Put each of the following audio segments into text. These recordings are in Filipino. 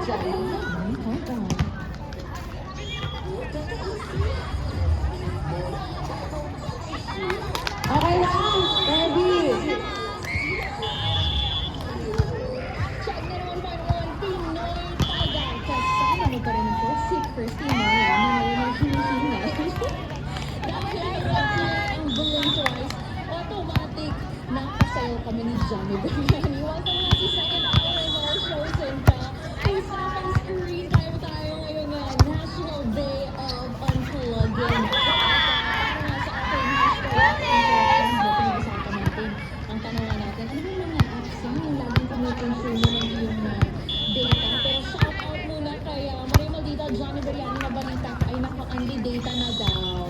Jolly. Hold on. Okay lang. Ready. Check na naman pa naman. Pinoy Paga. Kasama mo pa rin ako si Christine Maya. Ngayon ang hinihinga. Dahil ang balloon twice, automatic napasayaw kami ni Johnny Biryani. Welcome na si second hour of our show, Sinta. Usapang screen time tayo ngayon na National Day of Unplugging. Ang tanong natin, ano yung mga apps yung laging kumukonsumo ng iyong data? Pero shout out muna kay Maria Maldita, Johnny Biryani na balita ay naka-unli data na daw.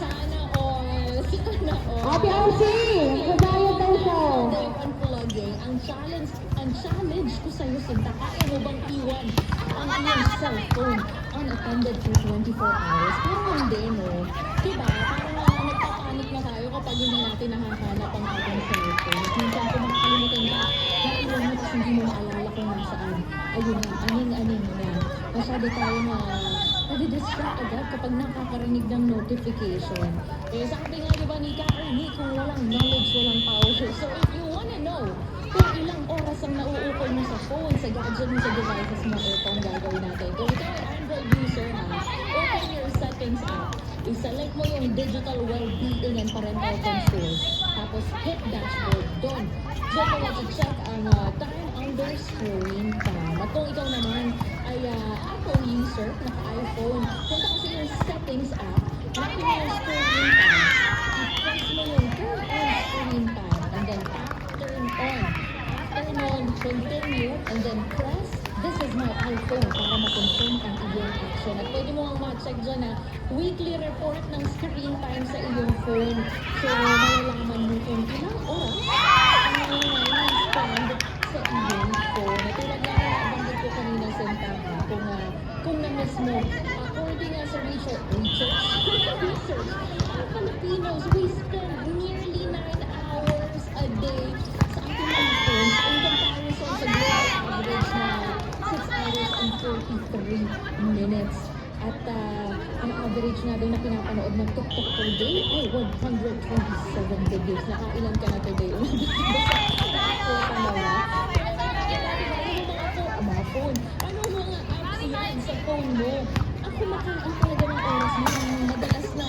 Sana all. Happy RC! Nagbayad daw siya. Unplugging. Ang challenge ko sa'yo, Sinta, kaya mo bang iwan ang iyong cellphone unattended for 24 hours? Pero hindi, no? Diba? Parang nagpapanik na tayo kapag hindi natin nakahanap ang ating cellphone. Minsan kung makakalimutan ka, naiwan mo tapos hindi mo maalala kung nasaan. Ayun na, aning-aning na. Masyado tayo na nadidistract agad kapag nakakarinig ng notification. Eh, sabi nga diba ni Carly, kung walang knowledge, walang power. So if you wanna know kung ilang oras ang nauukol mo sa phone, sa gadget mo, sa devices mo, ito ang gagawin natin. Kung ikaw ay Android user ha, open your settings app. I-select mo yung digital well-being and parental controls. Tapos hit dashboard. Doon mo mag-check ang time under screen time. At kung ikaw naman ay Apple user, naka-iPhone, punta kasi yung settings app, hanapin mo yung screen time. I-press mo yung turn on screen time. And then tap turn on. Turn on, continue, and then press this is my iPhone para ma-confirm ang iyong action. At pwede mo ang ma-check dyan na weekly report ng screen time sa iyong phone. So, malalaman mo kung ilang oras ang spend sa iyong phone. At tulad na nabanggit ko kanina, Sinta, kung na-miss mo, according sa research, ang Filipinos, we spend nearly 9 hours a day sa ating mga phones in comparison sa global average na 6 hours and 43 minutes. At ang average na doon na pinapanood ng TikTok per day ay 127 videos. Nakailan ka na today? Mga phone. Ano mga apps yan sa phone mo? Ako makaan talaga ng oras mo. Madalas na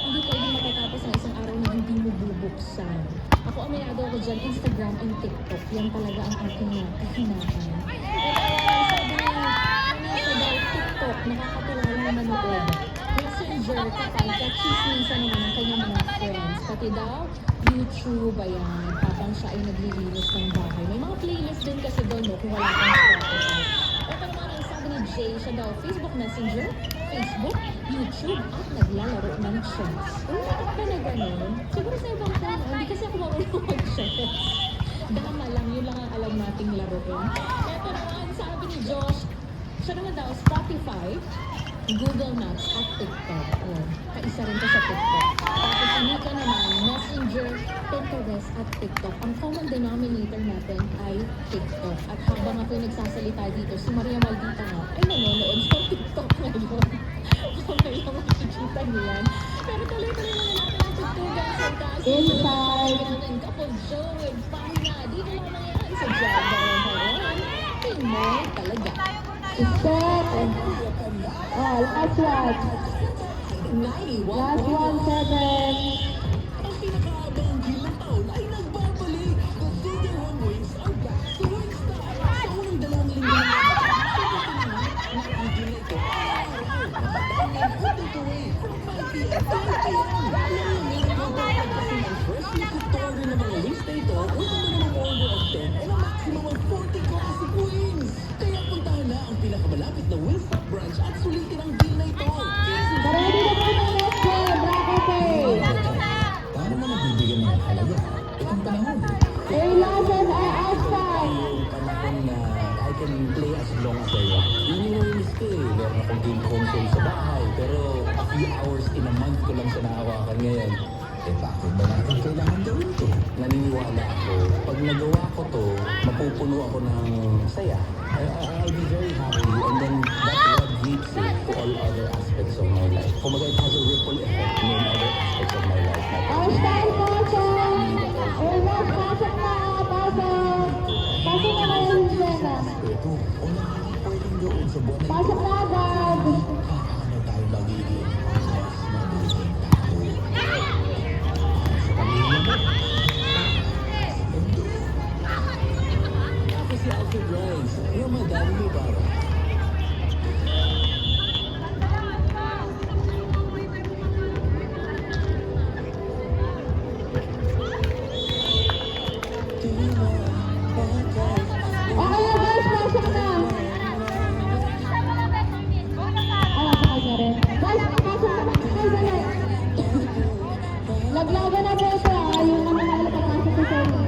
hindi pwede matatapos ang isang araw na hindi mo bubuksan. Ako aminado ako dyan, Instagram and TikTok. Yan talaga ang aking kahinapan. TikTok, nakakatulala na manood. Messenger, kapag ka-chismisan naman ng kanyang mga friends. Pati daw, YouTube, ayan, habang siya ay naglilinis ng bahay. May mga playlist din kasi doon, no, kung wala kang Spotify. O pero naman ang sabi ni Jay, siya daw, Facebook Messenger, Facebook, YouTube, at naglalaro ng chess. Bakit ba na ganun? Siguro sa ibang phone, hindi kasi ako marunong mag-chess. Dama lang, yun lang ang alam nating laruin. Ito naman, sabi ni Josh, siya naman daw, Spotify, Google Maps at TikTok. Oh, kaisa rin ko sa TikTok. Tapos Anika naman, Messenger, Pinterest at TikTok. Ang common denominator natin ay TikTok. At habang ako nagsasalita dito, si Maria Maldita nga ay nanonood sa TikTok ngayon. Okay lang makikita niyo yan. Pero tuloy-tuloy na natin ang TikTokan sa taas. Inside! Ang Kapag Joe with Pahina. Dito lamang yan sa Java. Pinoy talaga. Step! Last one. Last one, 7. Ang pinakaabang gilang taon ay nagbabalik. The City Home Wings are back to Wingstop. Sa unang 2 linggo na nakikita ito. Matatangin all the way from 5 p.m. to 8 p.m. Meron ka ba kasi ang freshly cooked order ng mga wings na ito with a minimum order of 10 and a maximum of 40 classic wings. Kaya puntahan na ang pinakamalapit na Wingstop branch at sulitin ang deal na ito. Ready na po ng next one, Braco Pay. Paano mo nagbibigyan ng halaga? Itong panahon. Aylas and Aspan. Yung panahon na I can play as long as I want. Yun yung namiss ko eh. Meron akong game console sa bahay. Pero a few hours in a month ko lang siya nahawakan ngayon. Eh bakit ba natin kailangan gawin to? Naniniwala ako, pag nagawa ko to, mapupuno ako ng saya. I'll be very happy Kumbaga, it has a ripple effect in other aspects of my life. Our style pasok! Almost pasok na! Pasok! Pasok na kayo yung Jenna. Ito, o na hindi pwedeng doon sa buwan na Pasok na agad! paano tayo magiging mas magiging tao? Sa pamilya mo? Ako si Alfred Rhymes, Ramadan Mubarak. Okay na guys, pasok na! Ah, sa kanya rin. Guys, pasok na kayo dali! Laglagan na po ito ah, yung naman papasok sa sa'yo.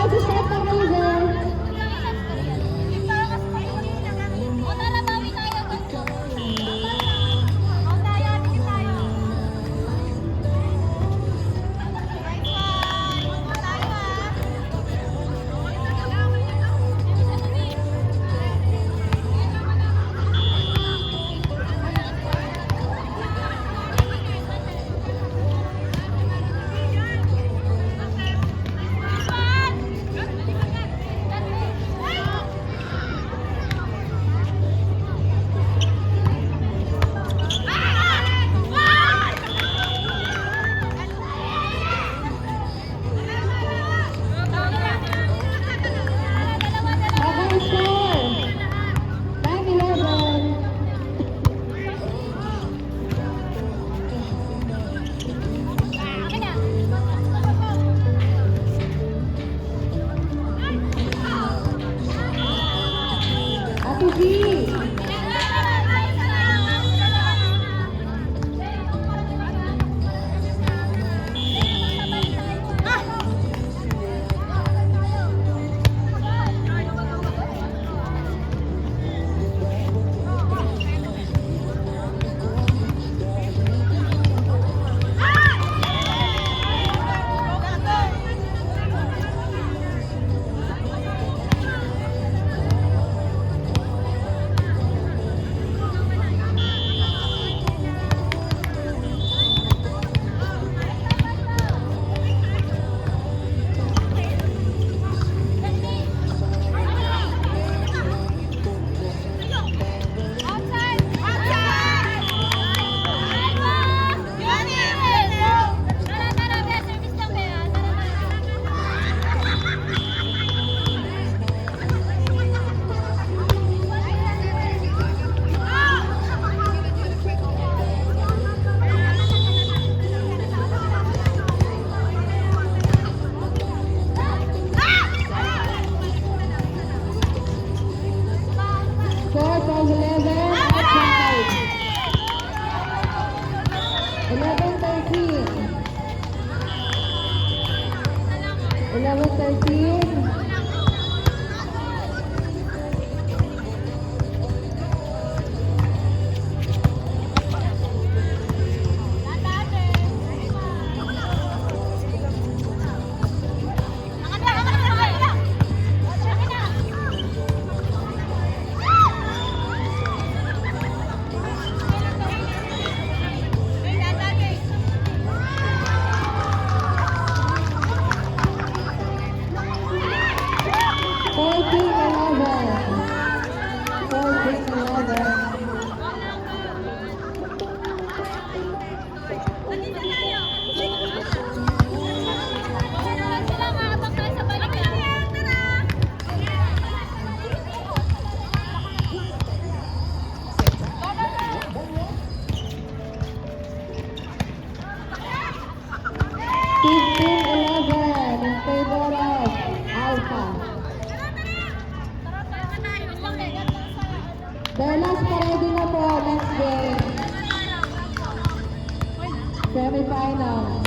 Guys, start na kayo dyan! Okay, score! 9-11. Ate G! Score 12-11, outside. 11-13. 11-13. Belas, pa-ready na po. Next game. Semi-final.